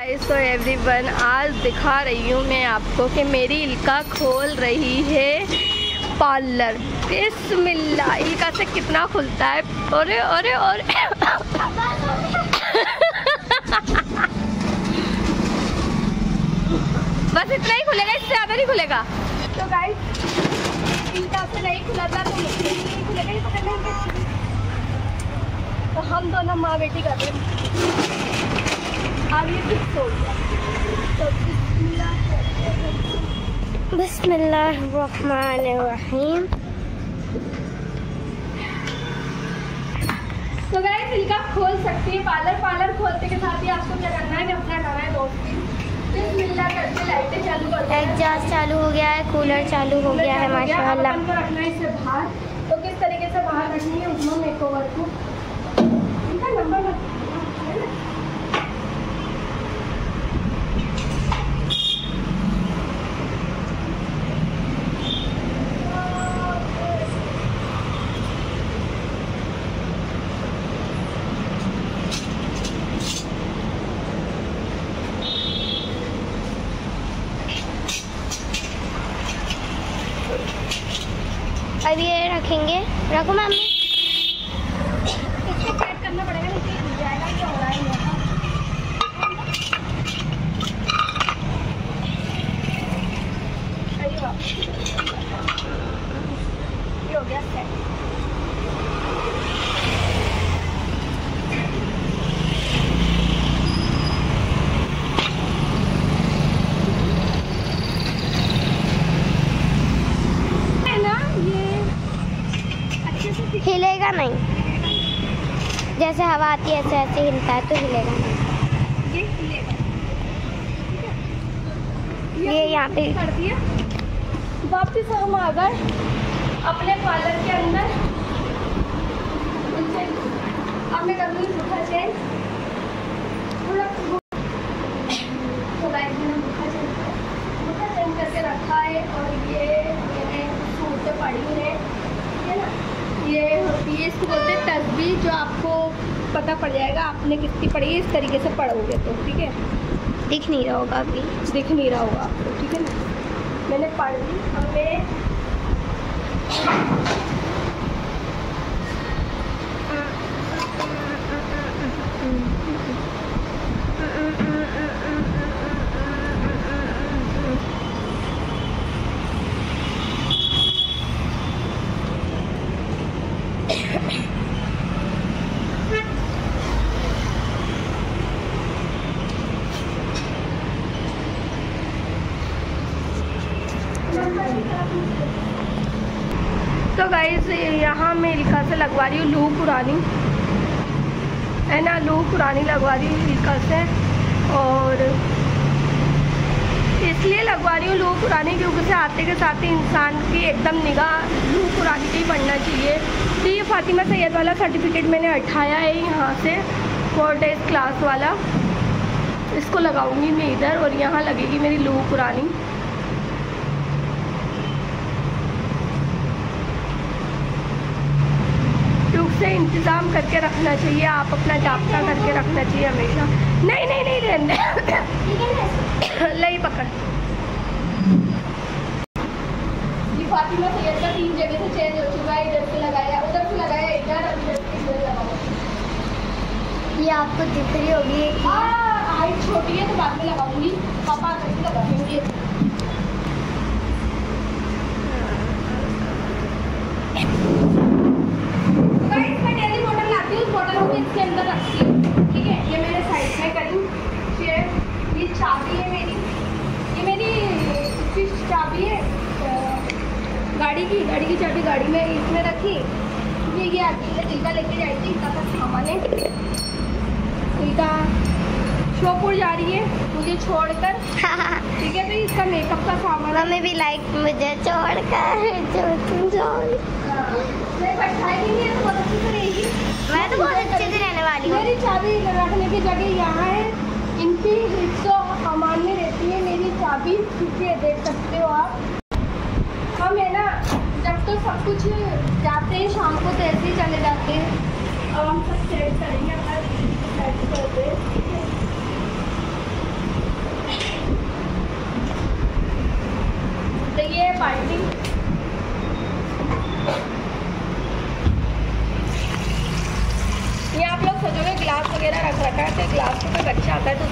So everyone, आज दिखा रही हूँ मैं आपको कि मेरी इल्का खोल रही है पार्लर। बिस्मिल्लाह, इल्का से कितना खुलता है। अरे अरे अरे बस इतना ही खुलेगा, इससे ज़्यादा नहीं खुलेगा। तो गाइस, इल्का से नहीं खुला था तो मुझसे नहीं खुलेगा, ये पकड़ नहीं। तो हम दोनों माँ बेटी कर रहे हैं। अब ये फिक्स हो गया, तो बिस्मिल्लाहिर्रहमानिर्रहीम। तो गाइस, इल्का खोल सकती है पार्लर खोलते के साथ ही आपको क्या करना है कि अपना करना है दोस्ती। बिस्मिल्लाह करके लाइटें चालू कर, एग्जॉस्ट चालू हो गया है, कूलर चालू हो गया है माशाअल्लाह। हमको रखना है इसे बाहर। तो किस तरीके से बाहर रखनी है उसमें मेकओवर को इनका नंबर अब ये रखेंगे। रखो मम्मी। इसको सेट करना पड़ेगा, नहीं तो हिल जाएगा। क्या हो रहा है यहाँ? अरे वाह, ये हो गया सेट। हिलेगा नहीं, जैसे हवा आती है ऐसे ऐसे हिलता है तो हिलेगा नहीं। ये हिलेगा, ये यहाँ पे कर दिया। वापस हम आ गए अपने पार्लर के अंदर। अब मैं कर दूँगी बुखा चेंज। तो गाइस, मैंने बुखा चेंज करके रखा है। और ये सूट पड़ी है ना, ये होती है, इसको बोलते हैं तस्बीह, जो आपको पता पड़ जाएगा आपने कितनी पढ़ी है। इस तरीके से पढ़ोगे तो ठीक है, दिख नहीं रहा होगा, अभी दिख नहीं रहा होगा आपको, ठीक है ना। मैंने पढ़ ली। अब मैं तो गाइस, यहाँ मैं इल्का से लगवा रही हूँ लू पुरानी, है ना। लू पुरानी लगवा रही हूँ इल्का से, और इसलिए लगवा रही हूँ लू पुरानी क्योंकि उसे आते के साथ ही इंसान की एकदम निगाह लू पुरानी पे ही पड़ना चाहिए। तो ये फातिमा सैयद वाला सर्टिफिकेट मैंने उठाया है यहाँ से, 4 डेज क्लास वाला। इसको लगाऊंगी मैं इधर, और यहाँ लगेगी मेरी लू पुरानी। से इंतज़ाम करके रखना चाहिए, आप अपना जाब्ता करके रखना चाहिए हमेशा। नहीं नहीं नहीं रहने लई पकड़। ये फातिमा सैयद का 3 जगह से चेंज हो चुका है। इधर से लगाया, उधर से लगाया, इधर लगाओ। ये आपको दिख रही होगी। हाइट छोटी है तो बाद में लगाऊंगी, पापा कैसे लगाएंगे। इसके अंदर रखती हूँ, ठीक है। ये मैंने साइड में करी शेप। ये चाबी है मेरी, ये मेरी चाबी है गाड़ी की चाबी गाड़ी में इसमें रखी। ये आगे इल्का लेके जाएगी, इल्का का सामान है। इल्का शोपुर जा रही है मुझे छोड़कर, ठीक है। तो इसका मेकअप का सामान। मम्मी भी लाइक मुझे छोड़कर जो तुम बहुत अच्छी से रहेगी। मैं तो बहुत अच्छे से रहने वाली हूँ। मेरी चाबी रखने की जगह यहाँ है, इनकी हिस्सों सामान में रहती है मेरी चाबी, ठीक है। देख सकते हो आप। हम है ना, जब तो सब कुछ जाते हैं शाम को तो ऐसे ही चले जाते हैं। अब हम सब सेट करेंगे, अपना सेट करते हैं।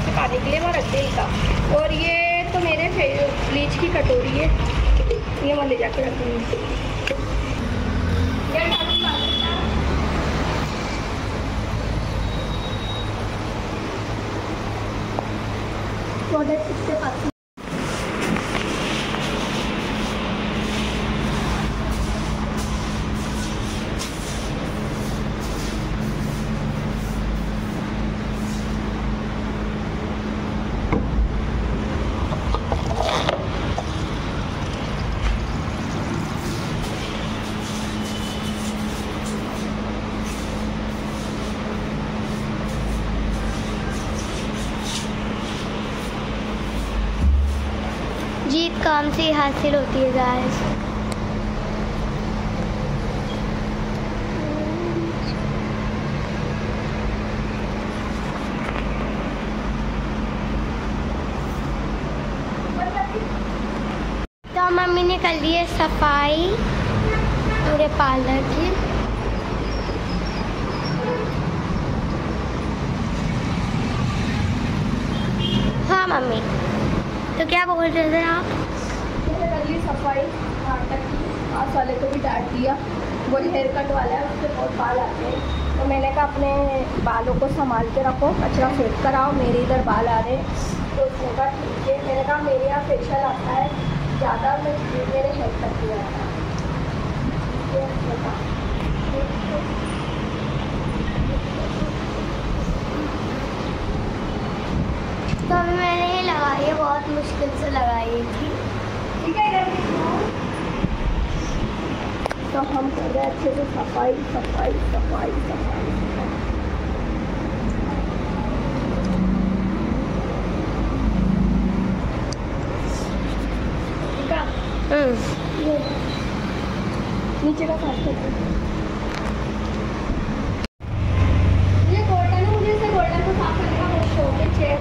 से पानी के लिए वो रख दे इनका। और ये तो मेरे ब्लीच की कटोरी है, ये मैं ले जाकर रखूँगी। प्रोडक्ट इससे पास जीत काम से हासिल होती है गाइस। तो मम्मी ने कर ली है सफाई पूरे पार्लर की। हाँ मम्मी, तो क्या बोल रहे थे आप? मैंने कर ली सफाई तक की, आज वाले को भी डांट दिया, वो हेयर कट वाला है, उससे बहुत बाल आते हैं। तो मैंने कहा अपने बालों को संभाल के रखो, कचरा फेंक कर आओ, मेरे इधर बाल आ रहे हैं। तो उसने कहा ठीक है। मैंने कहा मेरे यहाँ फेशियल आता है ज़्यादा, मेरे हेयर कट किया था। तो अभी मैंने ये लगाई है, बहुत मुश्किल से लगाई थी। ठीक है, तो हम कर रहे हैं अच्छे से सफाई सफाई सफाई सफाई। ठीक है, नीचे का साफ करते हैं। ये गोल्डन है, मुझे इसे गोल्डन को साफ करने का बहुत शौक है। चेयर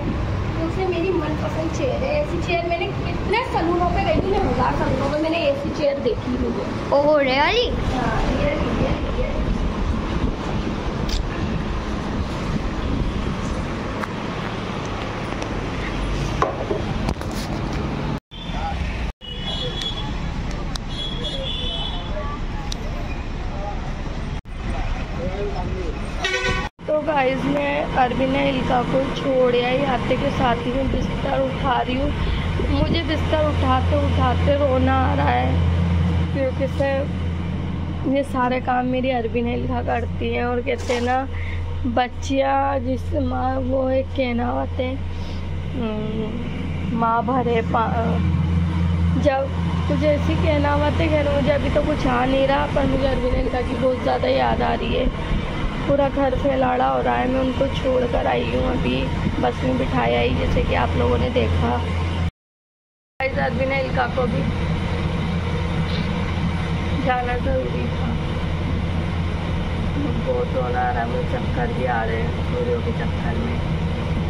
दूसरे मेरी मनपसंद चेयर है। ऐसी चेयर मैंने कितने सलूनों पे गई थी, मैं 1000 सलूनों पे मैंने ऐसी चेयर देखी मुझे। Oh really? हाँ, ये तो गाइस मैं अरबिना इल्का को छोड़ आई, आते के साथ ही मैं बिस्तर उठा रही हूँ। मुझे बिस्तर उठाते उठाते रोना आ रहा है, क्योंकि से ये सारे काम मेरी अरबिना इल्का करती हैं। और कहते हैं ना, बच्चियाँ जिस माँ, वो एक कहना होता है, माँ भरे जब कुछ ऐसी कहना होता है। खैर मुझे अभी तो कुछ आ नहीं रहा, पर मुझे अरबिना इल्का की बहुत ज़्यादा याद आ रही है। पूरा घर फैलाड़ा हो रहा है। मैं उनको छोड़ कर आई हूँ, अभी बस में बिठाया ही, जैसे कि आप लोगों ने देखा। अरबिना इल्का को भी जाना ज़रूरी था। बहुत रोना आ रहा है, मुझे चक्कर भी आ रहे हैं। सूर्यों के चक्कर में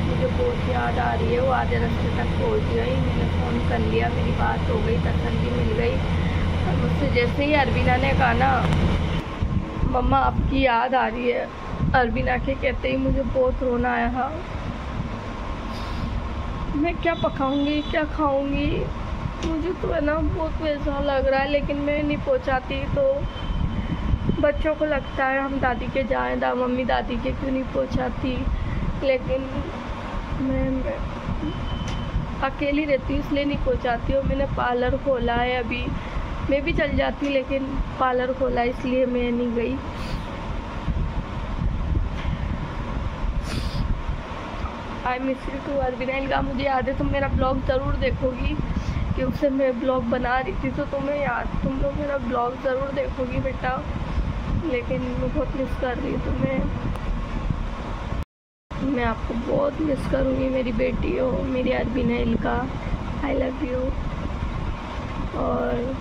मुझे बहुत याद आ रही है। वो आधे रास्ते तक पहुँच गई, मैंने फ़ोन कर लिया, मेरी बात हो गई, तसल्ली मिल गई। और मुझसे जैसे ही अरबिना ने कहा ना, मम्मा आपकी याद आ रही है, अरबिना के कहते ही मुझे बहुत रोना आया। हाँ, मैं क्या पकाऊंगी, क्या खाऊंगी, मुझे तो है ना बहुत वैसा लग रहा है। लेकिन मैं नहीं पहुंचाती, तो बच्चों को लगता है हम दादी के जाएं, मम्मी दादी के क्यों नहीं पहुंचाती। लेकिन मैं अकेली रहती हूँ, इसलिए नहीं पहुंचाती हूँ। मैंने पार्लर खोला है, अभी मैं भी चल जाती, लेकिन पार्लर खोला इसलिए मैं नहीं गई। आई मिस यू टू अरबिना इल्का। मुझे याद है तुम मेरा ब्लॉग ज़रूर देखोगी, क्योंकि मैं ब्लॉग बना रही थी, तो तुम लोग मेरा ब्लॉग ज़रूर देखोगी बेटा। लेकिन मैं बहुत मिस कर रही हूँ तुम्हें, मैं आपको बहुत मिस करूँगी। मेरी बेटी हो, मेरी अरबिना इल्का, आई लव यू। और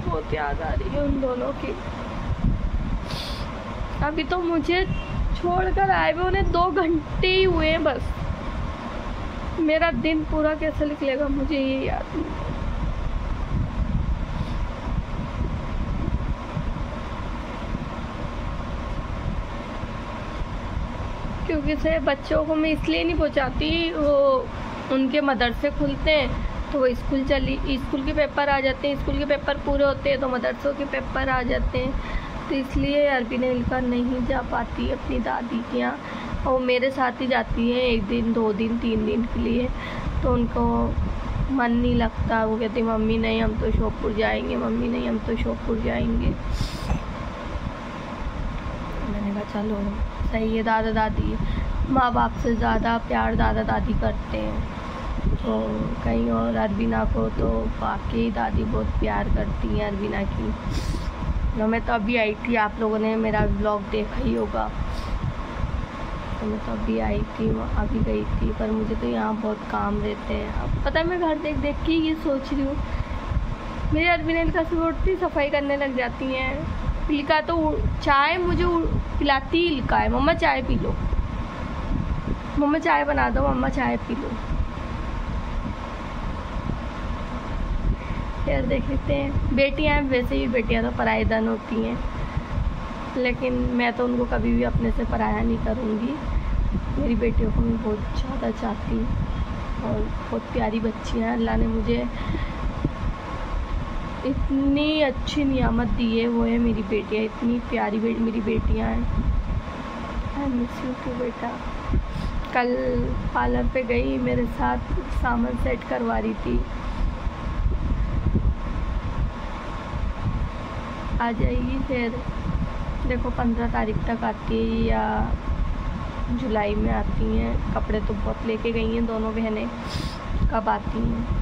बहुत याद आ रही है उन दोनों की। अभी तो मुझे छोड़कर आए हुए उन्हें 2 घंटे ही हुए हैं बस। मेरा दिन पूरा कैसे निकलेगा मुझे ये याद नहीं। क्योंकि से बच्चों को मैं इसलिए नहीं पहुंचाती, वो उनके मदरसे खुलते हैं तो वो स्कूल के पेपर आ जाते हैं, स्कूल के पेपर पूरे होते हैं तो मदरसों के पेपर आ जाते हैं, तो इसलिए अरबीना इल्का नहीं जा पाती अपनी दादी के यहाँ। और मेरे साथ ही जाती है 1 दिन 2 दिन 3 दिन के लिए, तो उनको मन नहीं लगता। वो कहती मम्मी नहीं हम तो शोपुर जाएंगे, मम्मी नहीं हम तो शोपुर जाएंगे। मैंने कहा चलो सही है, दादा दादी माँ बाप से ज़्यादा प्यार दादा दादी करते हैं। तो कहीं और अरबीना को तो वाकई दादी बहुत प्यार करती हैं अरबीना की। तो मैं तो अभी आई थी, आप लोगों ने मेरा व्लॉग देखा ही होगा, तो मैं तो अभी आई थी, अभी गई थी, पर मुझे तो यहाँ बहुत काम रहते हैं। अब पता है मैं घर देख देख के ये सोच रही हूँ, मेरी अरबीना इल्का से उठती सफाई करने लग जाती हैं। इल्का तो चाय मुझे पिलाती ही इल्का है, मम्मा चाय पी लो, मम्मा चाय बना दो, मम्मा चाय पी लो। फिर देख लेते हैं, बेटियाँ वैसे ही बेटियाँ तो पराए धन होती हैं, लेकिन मैं तो उनको कभी भी अपने से पराया नहीं करूँगी। मेरी बेटियों को मैं बहुत ज़्यादा चाहती हूँ और बहुत प्यारी बच्ची हैं। अल्लाह ने मुझे इतनी अच्छी नियामत दी है, वो है मेरी बेटियाँ, इतनी प्यारी मेरी बेटियाँ हैं। आई मिस यू टू बेटा। कल पार्लर पे गई, मेरे साथ सामान सेट करवा रही थी। आ जाएगी फिर, देखो 15 तारीख तक आती है या जुलाई में आती हैं। कपड़े तो बहुत लेके गई हैं दोनों बहनें, कब आती हैं।